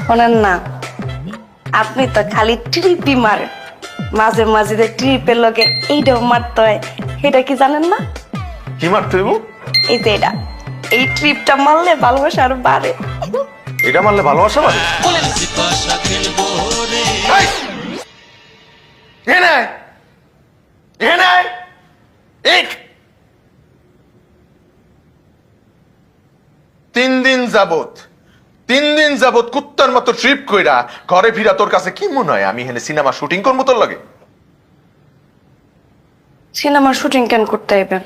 শোনেন না, আপনি তো খালি ট্রিপই মারেন, মাঝে মাঝে যে ট্রিপের লগে এইটাও মারতে হয়, এটা কি জানেন না? কি মারতে হইব? এই যে এটা, এই ট্রিপটা মারলে ভালোবাসা আরো বাড়ে। এটা মারলে ভালোবাসা বাড়ে? এই! এখানে আয়! এখানে আয়! এক! 3 দিন যাবত কুত্তার মতো ট্রিপ কইরা ঘরে ফিরা তোর কাছে কি মনে হয় আমি এখানে সিনেমা শুটিং করবো তোর লাগে? সিনেমার শুটিং কেন করতে আইবেন?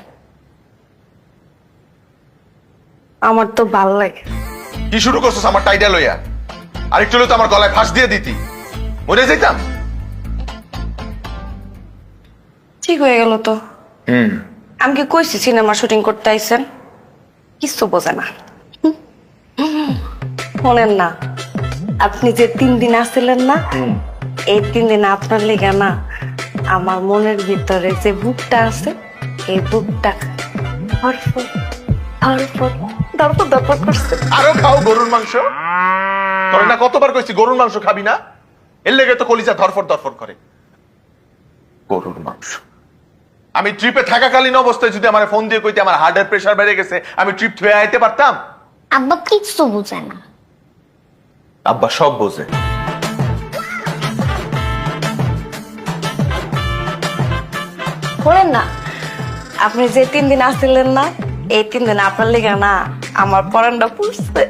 আমার তো ভাল লাগে। কি শুরু করছিস আমার টাইডা লইয়া? আরেকটু হলে তো আমার গলায় ফাঁস দিয়ে দিতি, মরে যাইতাম। ঠিক হয়ে গেল তো। আমি কি কইছি সিনেমা শুটিং করতে আইছেন? কিছু বোঝে না। শোনেন না, আপনি যে 3 দিন আসছিলেন না, এই 3 দিন আপনার লেগে না আমার মনের ভিতরে যে বুকটা আছে, এই বুকটা ধরফর ধরফর ধরফর ধরফর করছে। আরো খাও গরুর মাংস। তোর না কতবার কইছি গরুর মাংস খাবি না? এর লেগে তো কলিজা ধরফর ধরফর করে। গরুর মাংস। আমি ট্রিপে থাকাকালীন অবস্থায় যদি আমার ফোন দিয়ে কইতে আমার হার্টের প্রেসার বেড়ে গেছে, আমি ট্রিপ থুয়ে আইতে পারতাম? আব্বা কিচ্ছু বুঝে না। আব্বা সব বোঝে। শোনেন না, আপনি যে 3 দিন আসছিলেন না, এই 3 দিন আপনার লেগে না আমার পরানটা পুড়ছে।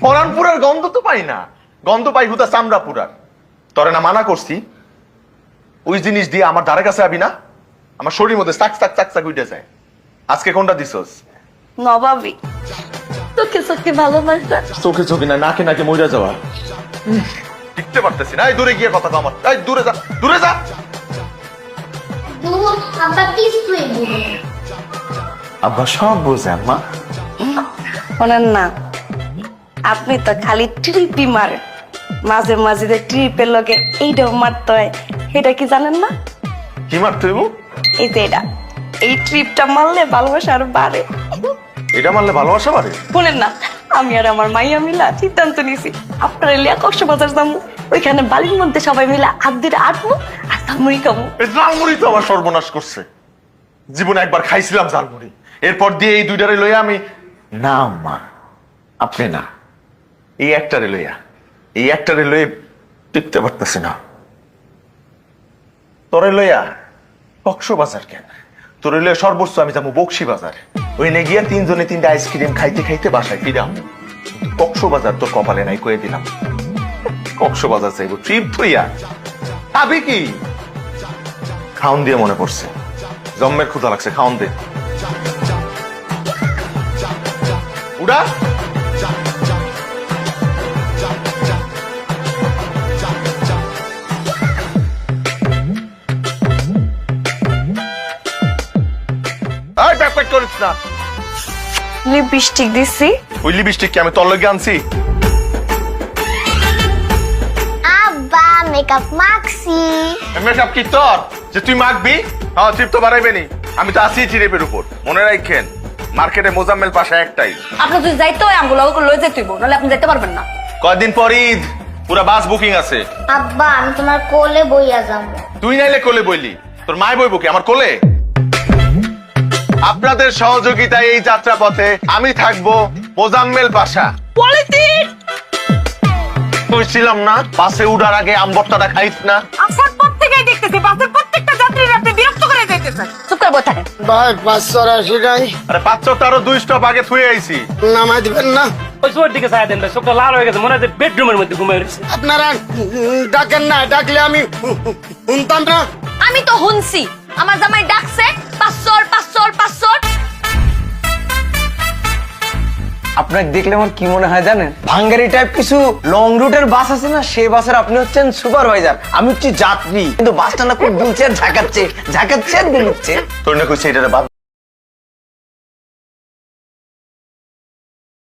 পরানপুরার গন্ধ তো পাই না, গন্ধ পাই হুদা চামড়া পুরার। তোরে না মানা করছি ওই জিনিস দিয়ে আমার ধারে কাছে আবি না, আমার শরীর মধ্যে চাক চাক চাক চাক উঠে যায়। আজকে কোনটা দিছস? নবাবী চোখে চোখে ভালোবাসা। চোখে চোখে না, নাকে নাকে মইরা যাওয়া। টিকতে পারতেছি না। এই দূরে গিয়ে কথা কও আমার। এই দূরে যা, দূরে যা। আব্বা কিছুই বুঝে না। আব্বা সব বোঝে আম্মা। শোনেন না, আপনি তো খালি ট্রিপই মারেন, মাঝে মাঝে যে ট্রিপের লগে এইটাও মারতে হয়, এটা কি জানেন না? কি মারতে হইব? এই যে এটা, এই ট্রিপটা মারলে ভালোবাসা আরো বাড়ে। এটা মারলে ভালোবাসা বাড়ে? শোনেন না, আমি আর আমার মাইয়া মিলা সিদ্ধান্ত নিছি আপনার এলিয়া কক্সবাজার যাবো, ওইখানে বালির মধ্যে সবাই মিলে হাত দিয়ে আটবো আর ঝালমুড়ি খাবো। এই জালমুড়ি তো আমার সর্বনাশ করছে। জীবনে একবার খাইছিলাম জালমুড়ি, এরপর দিয়ে এই দুইটারে লইয়া আমি না আম্মা, আপনি না, এই একটারে লইয়ে টিকতে পারতেছি না। তোরে লইয়া কক্সবাজার কেন, তোরে লইয়া সর্বোচ্চ আমি যাবো বকশি বাজার। ওই নে গিয়া 3 জনে 3টা আইসক্রিম খাইতে খাইতে বাসায় ফিরাম। কক্সবাজার তোর কপালে নাই কয়ে দিলাম। কক্সবাজার চাইবো ট্রিপ থইয়া খাবি কি? খাউন দিয়ে মনে পড়ছে, জম্মের ক্ষুধা লাগছে, খাউন দে। উড়া ব্যাকপ্যাক করিস না। লিপস্টিক দিছি। ওই লিপস্টিক কি আমি তোর লগে আনছি? আব্বা মেকআপ মাখছি। মেকআপ কি তোর যে তুই মাখবি? হ্যাঁ, ট্রিপ তো বাড়াইবে নি। আমি তো আছি ট্রিপের উপর, মনে রাখেন। মার্কেটে মোজাম্মেল পাশা একটাই। আপনি যদি যাইতে হয় আমগুলো লয়ে যেতে হইব, নাহলে আপনি যেতে পারবেন না। কয়দিন পর ঈদ, পুরা বাস বুকিং আছে। আব্বা আমি তোমার কোলে বইয়া যাবো। তুই নাইলে কোলে বইলি, তোর মায় বইব কি আমার কোলে? আপনাদের সহযোগিতায় এই যাত্রা পথে আমি থাকবো মোজাম্মেল পাশা। কইছিলাম না বাসে উঠার আগে আমবর্তাটা খাইস না? আসার পর থেকেই দেখতেছি বাসের প্রত্যেকটা যাত্রীর আপনি বিরক্ত করে যাইতেছেন। চুপ করে বসে থাকেন। ভাই 580 টাই আরে 500 আরো 2 স্টপ আগে থুয়ে আইছি। নামাই দিবেন না? ওই চোর দিকে ছায়া দেন ভাই, চোখটা লাল হয়ে গেছে, মনে হয় বেডরুমের মধ্যে ঘুমিয়ে রয়েছে। আপনারা ডাকেন না, ডাকলে আমি শুনতাম না। আমি তো হুনছি আমার জামাই ডাকছে 500। আপনাকে দেখলে আমার কি মনে হয় জানেন? ভাঙ্গারি টাইপ কিছু লং রুটের বাস আছে না, সেই বাসের আপনি হচ্ছেন সুপারভাইজার, আমি হচ্ছি যাত্রী। কিন্তু বাসটা না খুব দুলছে আর ঝাঁকাচ্ছে আর দুলছে। তোর না কইছে এটা বাদ